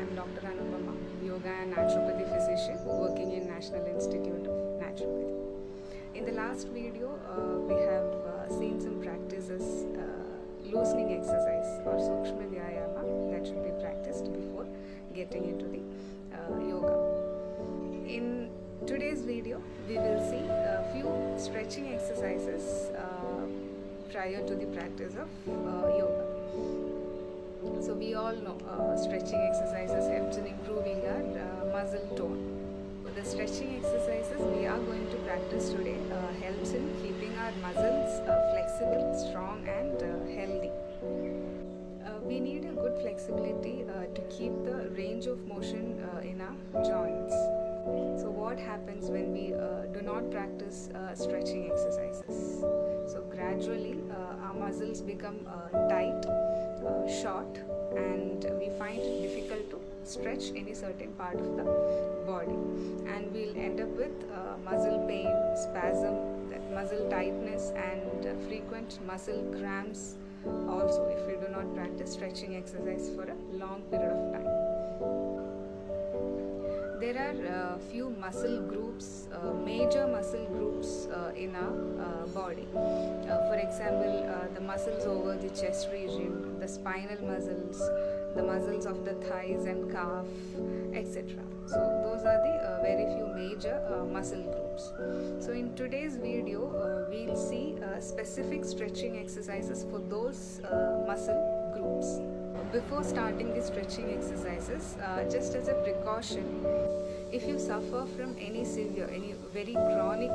I'm Dr. Anupama, Yoga and Naturopathy physician working in National Institute of Naturopathy. In the last video, we have seen some practices, loosening exercise or Sukshma Vyayama that should be practiced before getting into the yoga. In today's video, we will see a few stretching exercises prior to the practice of yoga. So we all know stretching exercises helps in improving our muscle tone. The stretching exercises we are going to practice today helps in keeping our muscles flexible, strong and healthy. We need a good flexibility to keep the range of motion in our joints. So what happens when we do not practice stretching exercises? So gradually our muscles become tight, short, and we find it difficult to stretch any certain part of the body, and we'll end up with muscle pain, spasm, muscle tightness and frequent muscle cramps also if we do not practice stretching exercise for a long period of time. There are few muscle groups, major muscle groups in our body. For example, the muscles over the chest region, the spinal muscles, the muscles of the thighs and calf, etc. So those are the very few major muscle groups. So in today's video, we'll see specific stretching exercises for those muscle groups. Before starting the stretching exercises, just as a precaution, if you suffer from any severe, any very chronic,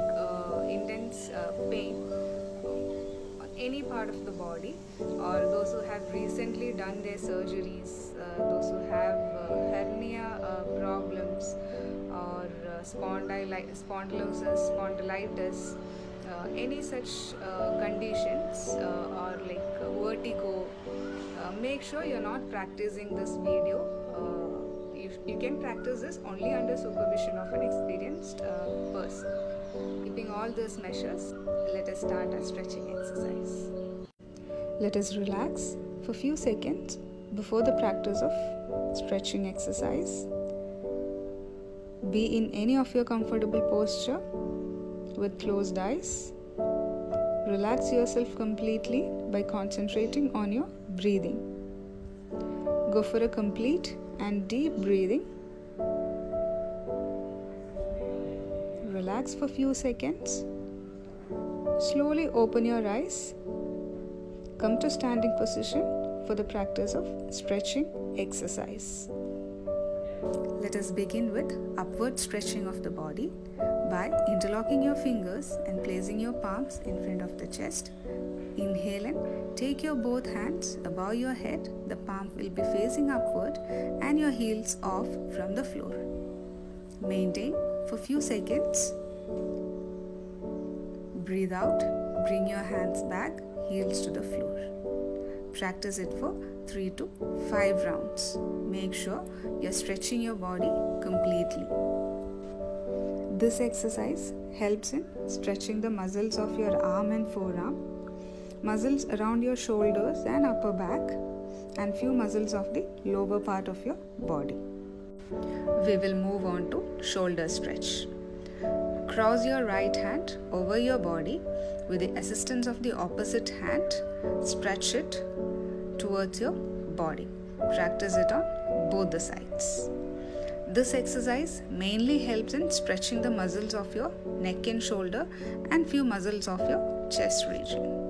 intense pain on any part of the body, or those who have recently done their surgeries, those who have hernia problems, or spondylosis, spondylitis, any such conditions, or like vertigo, make sure you're not practicing this video. You can practice this only under supervision of an experienced person. Keeping all these measures, let us start our stretching exercise. Let us relax for a few seconds before the practice of stretching exercise. Be in any of your comfortable posture with closed eyes. Relax yourself completely by concentrating on your breathing. Go for a complete and deep breathing. Relax for a few seconds. Slowly open your eyes. Come to standing position for the practice of stretching exercise. Let us begin with upward stretching of the body by interlocking your fingers and placing your palms in front of the chest. Inhale and take your both hands above your head. The palm will be facing upward and your heels off from the floor. Maintain for few seconds. Breathe out. Bring your hands back, heels to the floor. Practice it for 3 to 5 rounds. Make sure you're stretching your body completely. This exercise helps in stretching the muscles of your arm and forearm, muscles around your shoulders and upper back, and few muscles of the lower part of your body. We will move on to shoulder stretch. Cross your right hand over your body with the assistance of the opposite hand. Stretch it towards your body. Practice it on both the sides. This exercise mainly helps in stretching the muscles of your neck and shoulder and few muscles of your chest region.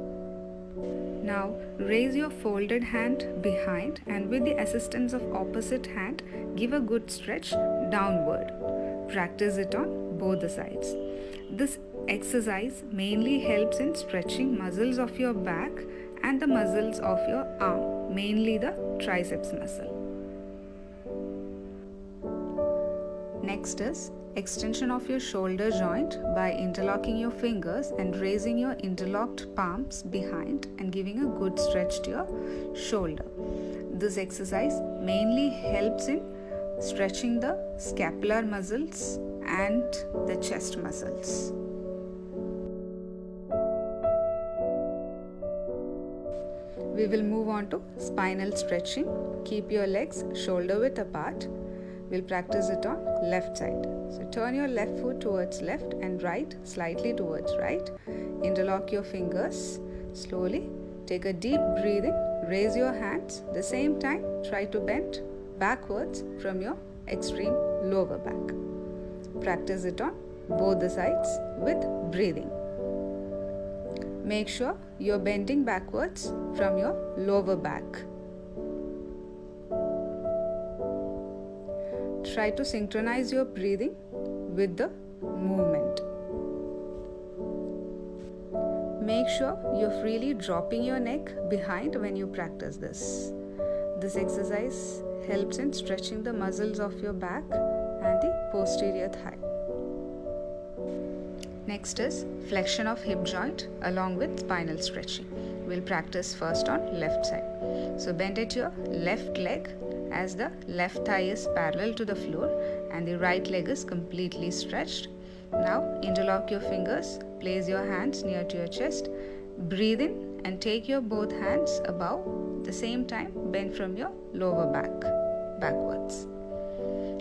Now raise your folded hand behind and with the assistance of opposite hand, give a good stretch downward. Practice it on both the sides. This exercise mainly helps in stretching muscles of your back and the muscles of your arm, mainly the triceps muscle. Next is extension of your shoulder joint by interlocking your fingers and raising your interlocked palms behind and giving a good stretch to your shoulder. This exercise mainly helps in stretching the scapular muscles and the chest muscles. We will move on to spinal stretching. Keep your legs shoulder width apart. We'll practice it on left side. So turn your left foot towards left and right slightly towards right. Interlock your fingers slowly. Take a deep breath in. Raise your hands. At the same time, try to bend backwards from your extreme lower back. Practice it on both the sides with breathing. Make sure you're bending backwards from your lower back. Try to synchronize your breathing with the movement. Make sure you're freely dropping your neck behind when you practice this. This exercise helps in stretching the muscles of your back and the posterior thigh. Next is flexion of hip joint along with spinal stretching. We'll practice first on left side. So bend at your left leg as the left thigh is parallel to the floor and the right leg is completely stretched. Now interlock your fingers, place your hands near to your chest, breathe in and take your both hands above. At the same time, bend from your lower back backwards.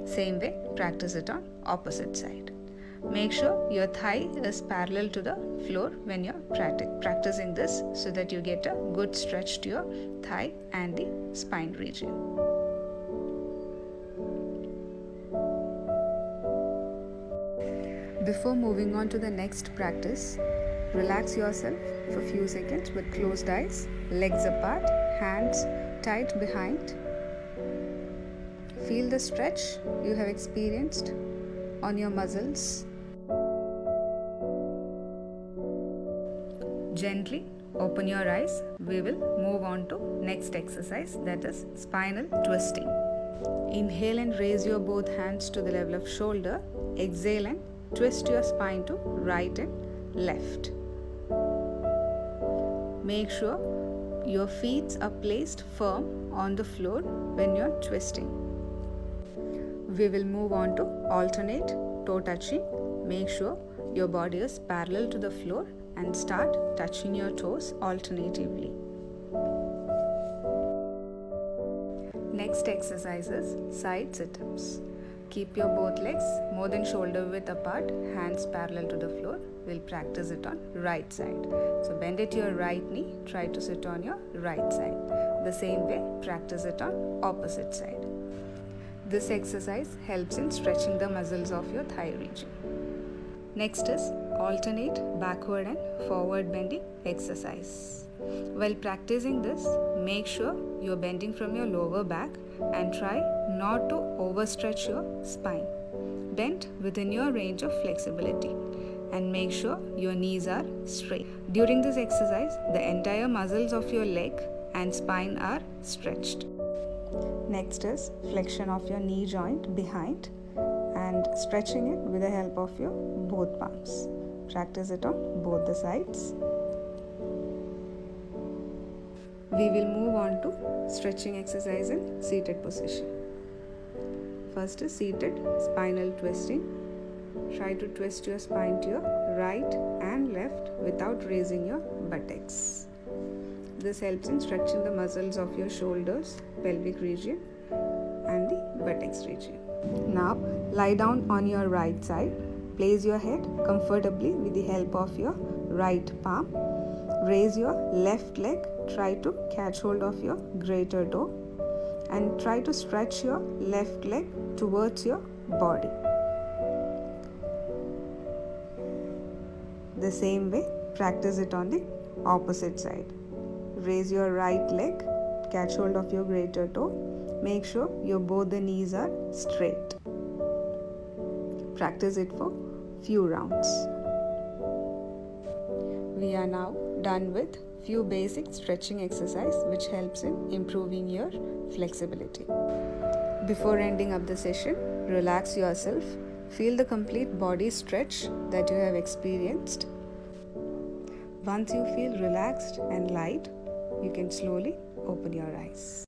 Same way, practice it on opposite side. Make sure your thigh is parallel to the floor when you're practicing this so that you get a good stretch to your thigh and the spine region. Before moving on to the next practice, relax yourself for a few seconds with closed eyes, legs apart, hands tight behind. Feel the stretch you have experienced on your muscles. Gently open your eyes. We will move on to next exercise, that is spinal twisting. Inhale and raise your both hands to the level of shoulder. Exhale and twist your spine to right and left. Make sure your feet are placed firm on the floor when you are twisting. We will move on to alternate toe touching. Make sure your body is parallel to the floor and start touching your toes alternatively. Next exercise is side sit-ups. Keep your both legs more than shoulder width apart, hands parallel to the floor. We'll practice it on right side. So bend at your right knee, try to sit on your right side. The same way, practice it on opposite side. This exercise helps in stretching the muscles of your thigh region. Next is alternate backward and forward bending exercise. While practicing this, make sure you're bending from your lower back and try not to overstretch your spine. Bend within your range of flexibility and make sure your knees are straight. During this exercise, the entire muscles of your leg and spine are stretched. Next is flexion of your knee joint behind and stretching it with the help of your both palms. Practice it on both the sides. We will move on to stretching exercise in seated position. First is seated spinal twisting. Try to twist your spine to your right and left without raising your buttocks. This helps in stretching the muscles of your shoulders, pelvic region and the buttocks region. Now lie down on your right side. Place your head comfortably with the help of your right palm. Raise your left leg. Try to catch hold of your greater toe and try to stretch your left leg towards your body. The same way, practice it on the opposite side. Raise your right leg, catch hold of your greater toe. Make sure your both the knees are straight. Practice it for few rounds. We are now done with few basic stretching exercise which helps in improving your flexibility. Before ending up the session, relax yourself. Feel the complete body stretch that you have experienced. Once you feel relaxed and light, you can slowly open your eyes.